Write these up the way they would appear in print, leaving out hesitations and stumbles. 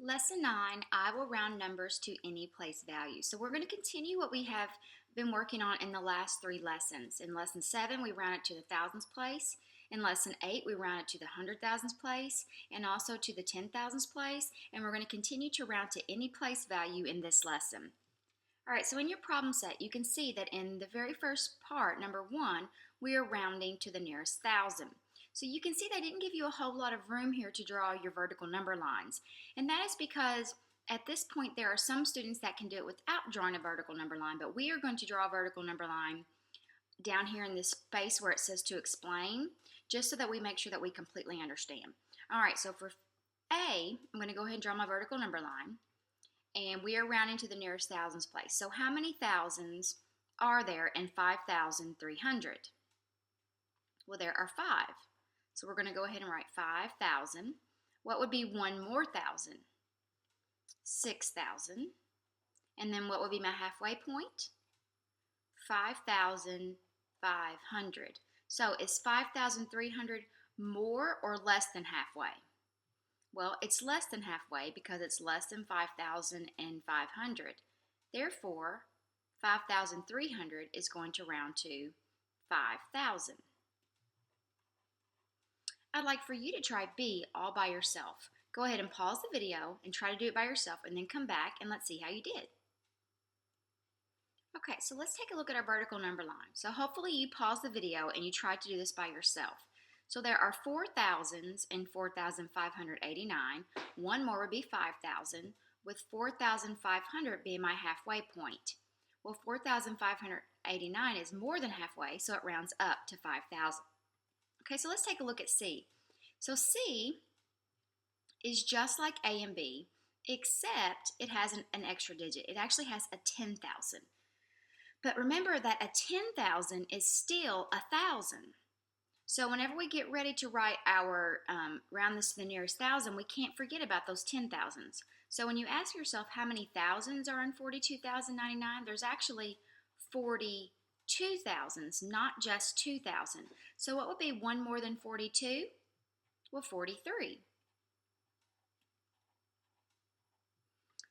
Lesson 9, I will round numbers to any place value. So we're going to continue what we have been working on in the last 3 lessons. In lesson 7, we round it to the thousands place. In lesson 8, we round it to the 100,000s place and also to the 10,000s place. And we're going to continue to round to any place value in this lesson. All right, so in your problem set, you can see that in the very first part, number 1, we are rounding to the nearest thousand. So you can see they didn't give you a whole lot of room here to draw your vertical number lines. And that is because at this point there are some students that can do it without drawing a vertical number line, but we are going to draw a vertical number line down here in this space where it says to explain, just so that we make sure that we completely understand. All right, so for A, I'm going to go ahead and draw my vertical number line, and we are rounding to the nearest thousands place. So how many thousands are there in 5,300? Well, there are 5. So we're going to go ahead and write 5,000. What would be one more thousand? 6,000. And then what would be my halfway point? 5,500. So is 5,300 more or less than halfway? Well, it's less than halfway because it's less than 5,500. Therefore, 5,300 is going to round to 5,000. I'd like for you to try B all by yourself. Go ahead and pause the video and try to do it by yourself, and then come back and let's see how you did. Okay, so let's take a look at our vertical number line. So hopefully you pause the video and you tried to do this by yourself. So there are 4,000s in 4,589. One more would be 5,000, with 4,500 being my halfway point. Well, 4,589 is more than halfway, so it rounds up to 5,000. Okay, so let's take a look at C. So C is just like A and B, except it has an extra digit. It actually has a 10,000. But remember that a 10,000 is still 1,000. So whenever we get ready to write our round this to the nearest thousand, we can't forget about those 10,000s. So when you ask yourself how many thousands are in 42,099, there's actually 42,000s, not just 2,000. So what would be one more than 42? Well, 43.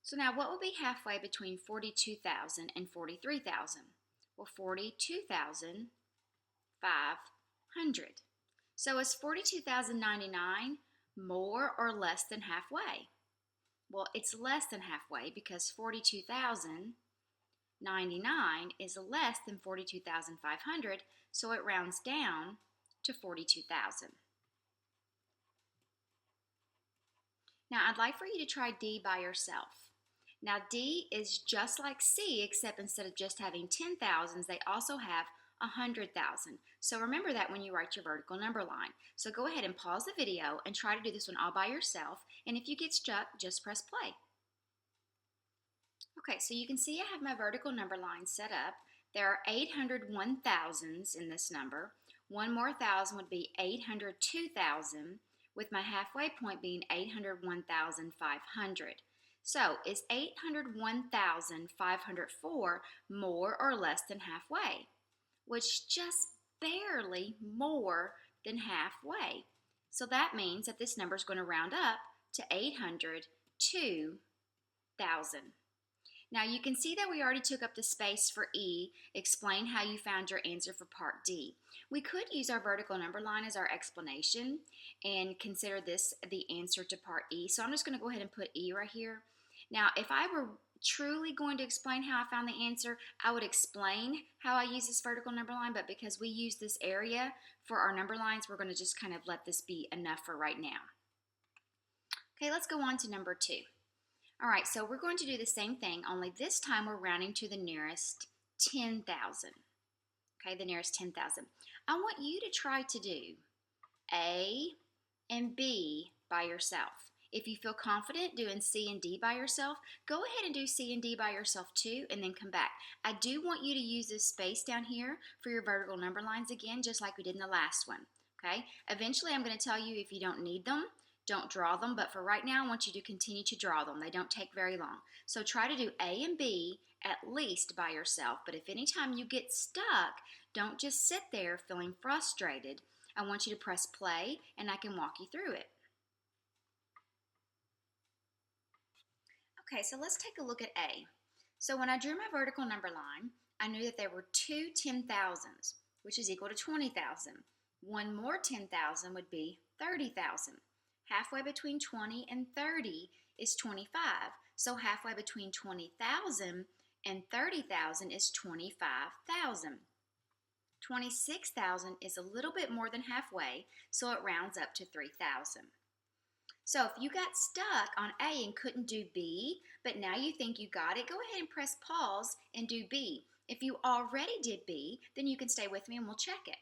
So now what would be halfway between 42,000 and 43,000? Well, 42,500. So is 42,099 more or less than halfway? Well, it's less than halfway because 42,099 is less than 42,500, so it rounds down to 42,000. Now, I'd like for you to try D by yourself. Now, D is just like C, except instead of just having 10,000s, they also have 100,000. So remember that when you write your vertical number line. So go ahead and pause the video and try to do this one all by yourself. And if you get stuck, just press play. Okay, so you can see I have my vertical number line set up. There are 801 thousands in this number. One more thousand would be 802,000, with my halfway point being 801,500. So is 801,504 more or less than halfway? Well, it's just barely more than halfway. So that means that this number is going to round up to 802,000. Now you can see that we already took up the space for E. Explain how you found your answer for part D. We could use our vertical number line as our explanation and consider this the answer to part E. So I'm just going to go ahead and put E right here. Now if I were truly going to explain how I found the answer, I would explain how I use this vertical number line, but because we use this area for our number lines, we're going to just kind of let this be enough for right now. Okay, let's go on to number 2. All right, so we're going to do the same thing, only this time we're rounding to the nearest 10,000. Okay, the nearest 10,000. I want you to try to do A and B by yourself. If you feel confident doing C and D by yourself, go ahead and do C and D by yourself too, and then come back. I do want you to use this space down here for your vertical number lines again, just like we did in the last one. Okay, eventually I'm going to tell you if you don't need them, don't draw them, but for right now, I want you to continue to draw them. They don't take very long. So try to do A and B at least by yourself, but if anytime you get stuck, don't just sit there feeling frustrated. I want you to press play, and I can walk you through it. Okay, so let's take a look at A. So when I drew my vertical number line, I knew that there were two 10,000s, which is equal to 20,000. One more 10,000 would be 30,000. Halfway between 20 and 30 is 25. So halfway between 20,000 and 30,000 is 25,000. 26,000 is a little bit more than halfway, so it rounds up to 3,000. So if you got stuck on A and couldn't do B, but now you think you got it, go ahead and press pause and do B. If you already did B, then you can stay with me and we'll check it.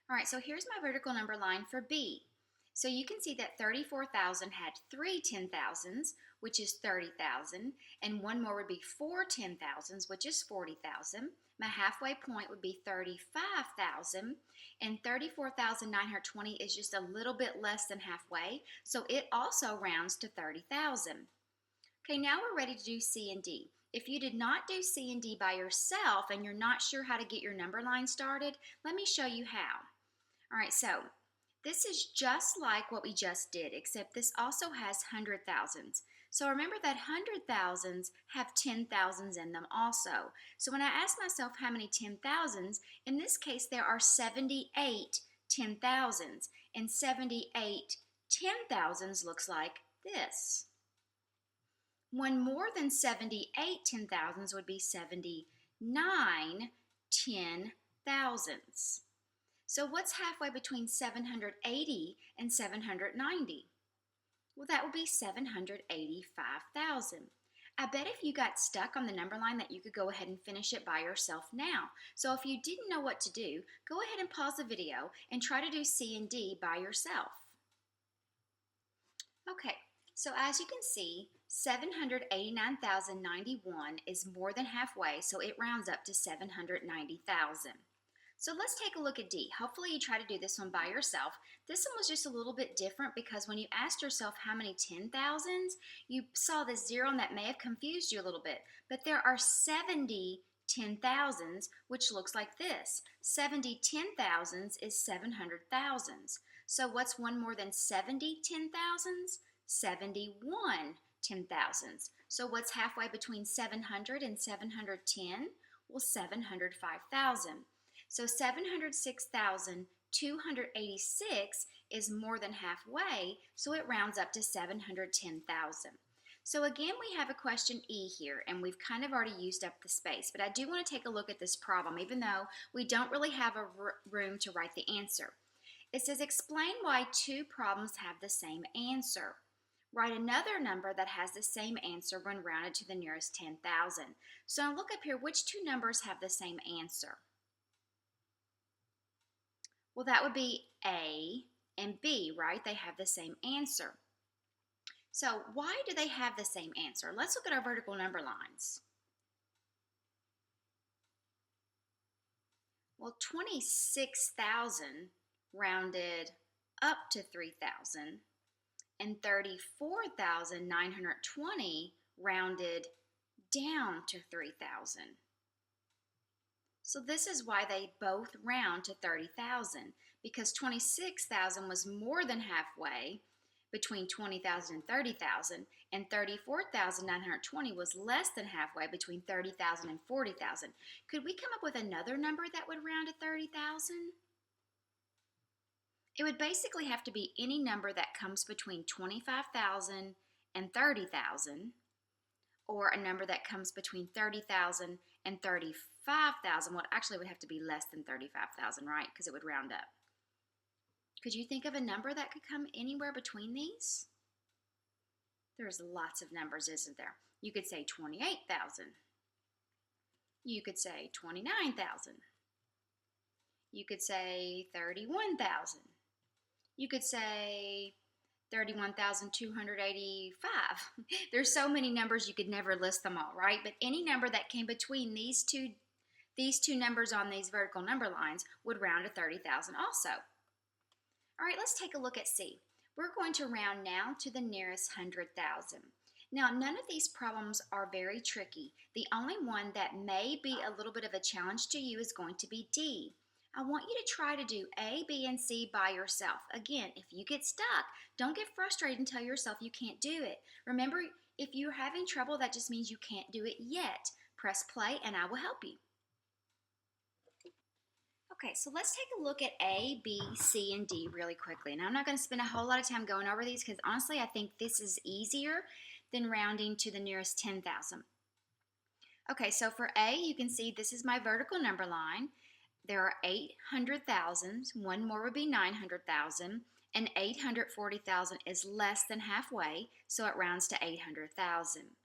All right, so here's my vertical number line for B. So you can see that 34,000 had three 10,000s, which is 30,000, and one more would be four 10,000s, which is 40,000. My halfway point would be 35,000, and 34,920 is just a little bit less than halfway, so it also rounds to 30,000. Okay, now we're ready to do C and D. If you did not do C and D by yourself and you're not sure how to get your number line started, let me show you how. All right, so this is just like what we just did, except this also has 100,000s. So remember that 100,000s have 10,000s in them also. So when I ask myself how many 10,000s, in this case there are 78 10,000s, and 78 10,000s looks like this. One more than 78 10,000s would be 79 10,000s. So what's halfway between 780 and 790? Well, that would be 785,000. I bet if you got stuck on the number line that you could go ahead and finish it by yourself now. So if you didn't know what to do, go ahead and pause the video and try to do C and D by yourself. Okay, so as you can see, 789,091 is more than halfway, so it rounds up to 790,000. So let's take a look at D. Hopefully you try to do this one by yourself. This one was just a little bit different because when you asked yourself how many 10,000s, you saw this zero and that may have confused you a little bit. But there are 70 10,000s, which looks like this. 70 10,000s is 700,000s. So what's one more than 70 10,000s? 71 10,000s. So what's halfway between 700 and 710? Well, 705,000. So 706,286 is more than halfway, so it rounds up to 710,000. So again, we have a question E here, and we've kind of already used up the space, but I do want to take a look at this problem, even though we don't really have a room to write the answer. It says, explain why two problems have the same answer. Write another number that has the same answer when rounded to the nearest 10,000. So look up here, which two numbers have the same answer? Well, that would be A and B, right? They have the same answer. So why do they have the same answer? Let's look at our vertical number lines. Well, 26,000 rounded up to 3,000, and 34,920 rounded down to 3,000. So this is why they both round to 30,000, because 26,000 was more than halfway between 20,000 and 30,000, and 34,920 was less than halfway between 30,000 and 40,000. Could we come up with another number that would round to 30,000? It would basically have to be any number that comes between 25,000 and 30,000, or a number that comes between 30,000 and 35,000. Well, actually, it would have to be less than 35,000, right? Because it would round up. Could you think of a number that could come anywhere between these? There's lots of numbers, isn't there? You could say 28,000. You could say 29,000. You could say 31,000. You could say 31,285. There's so many numbers you could never list them all, right? But any number that came between these two numbers on these vertical number lines would round to 30,000 also. All right, let's take a look at C. We're going to round now to the nearest 100,000. Now, none of these problems are very tricky. The only one that may be a little bit of a challenge to you is going to be D. I want you to try to do A, B, and C by yourself. Again, if you get stuck, don't get frustrated and tell yourself you can't do it. Remember, If you're having trouble, that just means you can't do it yet. Press play and I will help you. Okay, so let's take a look at A, B, C, and D really quickly. Now, I'm not going to spend a whole lot of time going over these because honestly, I think this is easier than rounding to the nearest 10,000. Okay, so for A, you can see this is my vertical number line. There are 800,000s. One more would be 900,000. And 840,000 is less than halfway, so it rounds to 800,000.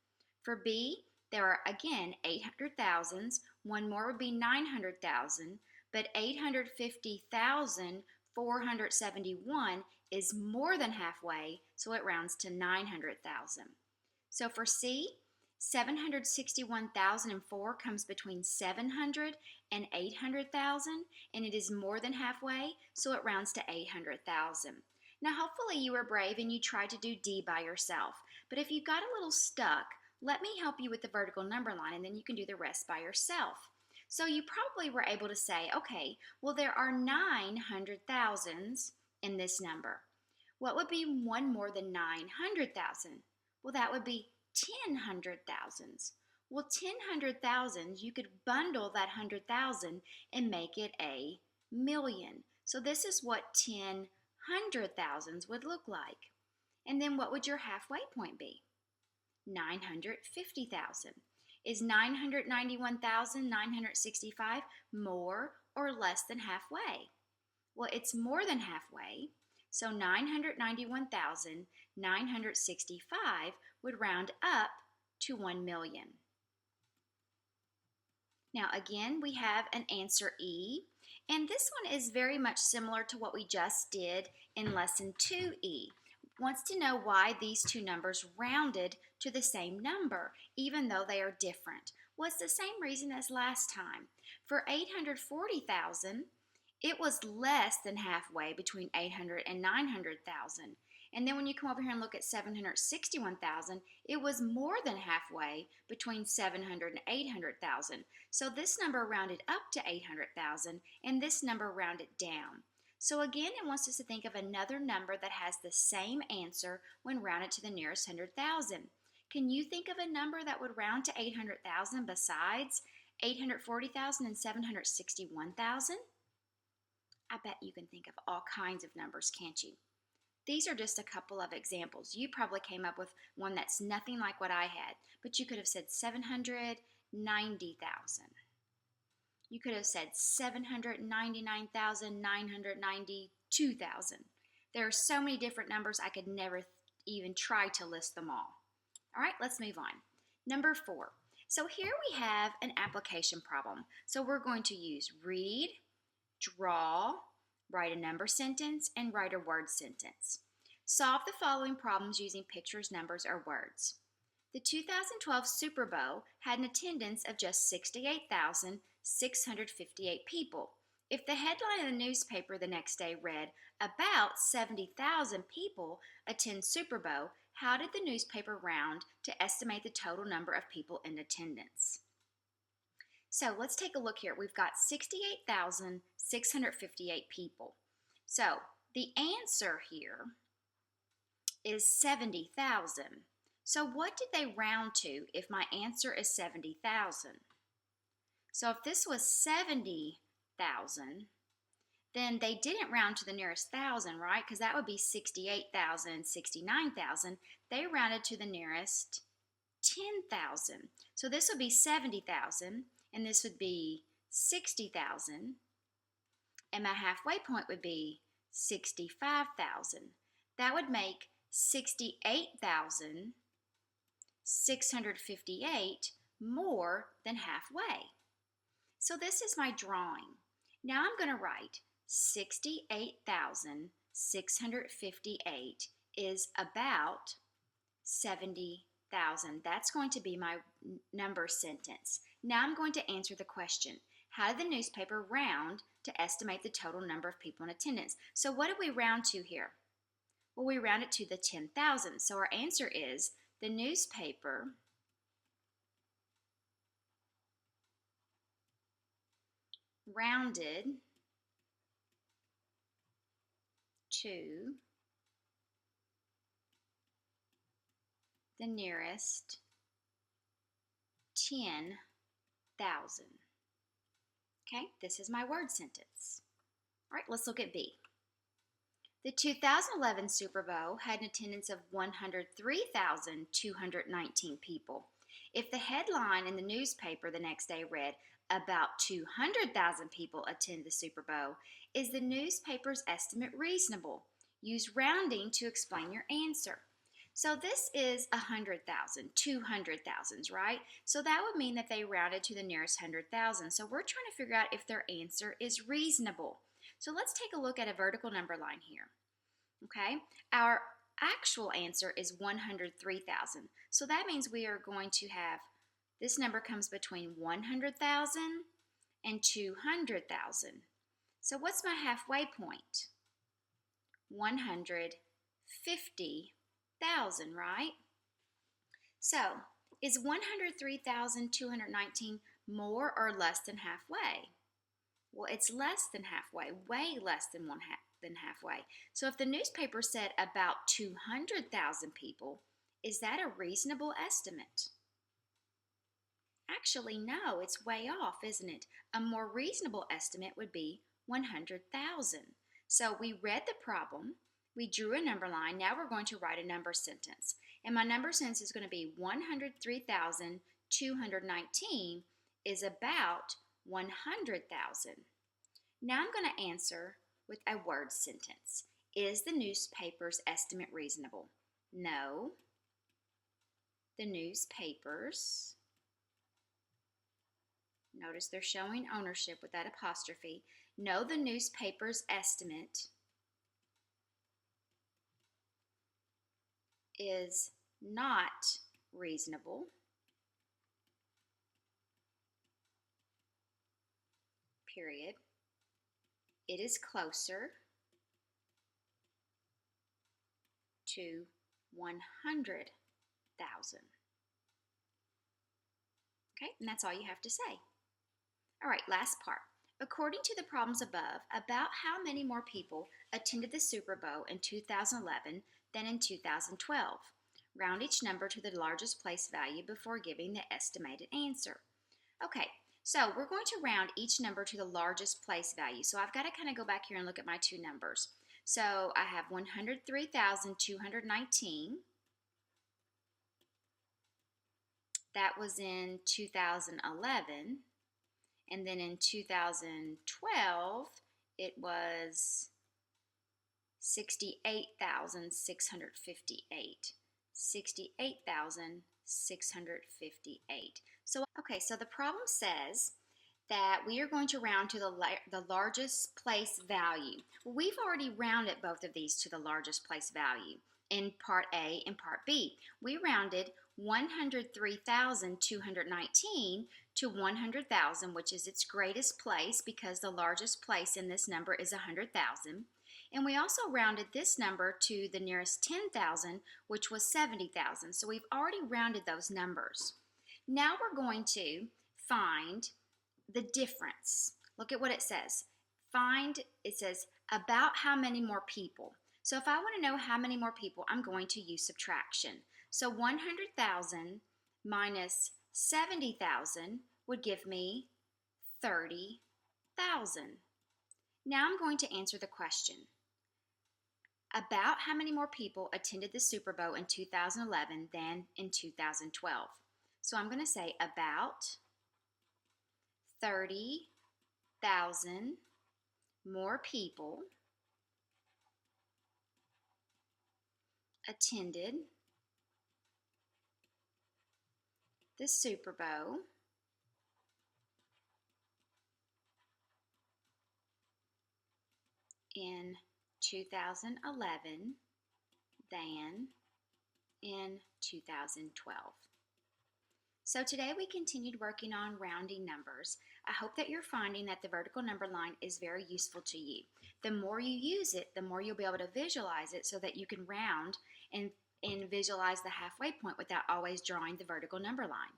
For B, there are again 800,000s. One more would be 900,000. But 850,471 is more than halfway, so it rounds to 900,000. So for C, 761,004 comes between 700 and 800,000, and it is more than halfway, so it rounds to 800,000. Now, hopefully you were brave and you tried to do D by yourself, but if you got a little stuck, let me help you with the vertical number line, and then you can do the rest by yourself. So you probably were able to say, okay, well, there are 900,000s in this number. What would be one more than 900,000? Well, that would be 10,000,000s. Well, 10,000,000s, you could bundle that 100,000 and make it a million. So this is what 10,000,000s would look like. And then what would your halfway point be? 950,000. Is 991,965 more or less than halfway? Well, it's more than halfway. So 991,965 would round up to 1 million. Now again, we have an answer E, and this one is very much similar to what we just did in lesson 2E. Wants to know why these two numbers rounded to the same number, even though they are different. Well, it's the same reason as last time. For 840,000, it was less than halfway between 800 and 900,000. And then when you come over here and look at 761,000, it was more than halfway between 700 and 800,000. So this number rounded up to 800,000, and this number rounded down. So again, it wants us to think of another number that has the same answer when rounded to the nearest 100,000. Can you think of a number that would round to 800,000 besides 840,000 and 761,000? I bet you can think of all kinds of numbers, can't you? These are just a couple of examples. You probably came up with one that's nothing like what I had, but you could have said 790,000. You could have said 799,992,000. There are so many different numbers I could never even try to list them all. All right, let's move on. Number 4. So here we have an application problem. So we're going to use read, draw, write a number sentence, and write a word sentence. Solve the following problems using pictures, numbers, or words. The 2012 Super Bowl had an attendance of just 68,658 people. If the headline in the newspaper the next day read, "About 70,000 people attend Super Bowl," how did the newspaper round to estimate the total number of people in attendance? So let's take a look here. We've got 68,658 people. So the answer here is 70,000. So what did they round to if my answer is 70,000? So if this was 70,000, then they didn't round to the nearest thousand, right? Because that would be 68,000 and 69,000. They rounded to the nearest 10,000. So this would be 70,000, and this would be 60,000, and my halfway point would be 65,000. That would make 68,658 more than halfway. So this is my drawing. Now I'm going to write 68,658 is about 70,000. That's going to be my number sentence. Now I'm going to answer the question. How did the newspaper round to estimate the total number of people in attendance? So what did we round to here? Well, we rounded to the 10,000. So our answer is the newspaper rounded to the nearest 10,000. Okay, this is my word sentence. All right, let's look at B. The 2011 Super Bowl had an attendance of 103,219 people. If the headline in the newspaper the next day read, about 200,000 people attend the Super Bowl, is the newspaper's estimate reasonable? Use rounding to explain your answer. So this is 100,000, 200,000, right? So that would mean that they rounded to the nearest 100,000. So we're trying to figure out if their answer is reasonable. So let's take a look at a vertical number line here. Okay, our actual answer is 103,000. So that means we are going to have, this number comes between 100,000 and 200,000. So what's my halfway point? 150,000, right? So is 103,219 more or less than halfway? Well, it's less than halfway, way less than halfway. So if the newspaper said about 200,000 people, is that a reasonable estimate? Actually, no, it's way off, isn't it? A more reasonable estimate would be 100,000. So we read the problem, we drew a number line, now we're going to write a number sentence. And my number sentence is going to be 103,219 is about 100,000. Now I'm going to answer with a word sentence. Is the newspaper's estimate reasonable? No. The newspapers, notice they're showing ownership with that apostrophe. No, the newspaper's estimate is not reasonable. Period. It is closer to 100,000. Okay, and that's all you have to say. All right, last part. According to the problems above, about how many more people attended the Super Bowl in 2011 than in 2012? Round each number to the largest place value before giving the estimated answer. Okay, so we're going to round each number to the largest place value. So I've got to kind of go back here and look at my two numbers. So I have 103,219. That was in 2011. And then in 2012, it was 68,658. 68,658. So the problem says that we are going to round to the largest place value. Well, we've already rounded both of these to the largest place value in part A and part B. We rounded 103,219 to 100,000, which is its greatest place because the largest place in this number is 100,000. And we also rounded this number to the nearest 10,000, which was 70,000. So we've already rounded those numbers. Now we're going to find the difference. Look at what it says. It says about how many more people. So if I want to know how many more people, I'm going to use subtraction. So 100,000 minus 70,000 would give me 30,000. Now I'm going to answer the question. About how many more people attended the Super Bowl in 2011 than in 2012? So I'm going to say about 30,000 more people attended the Super Bowl in 2011 than in 2012. So today we continued working on rounding numbers. I hope that you're finding that the vertical number line is very useful to you. The more you use it, the more you'll be able to visualize it so that you can round and visualize the halfway point without always drawing the vertical number line.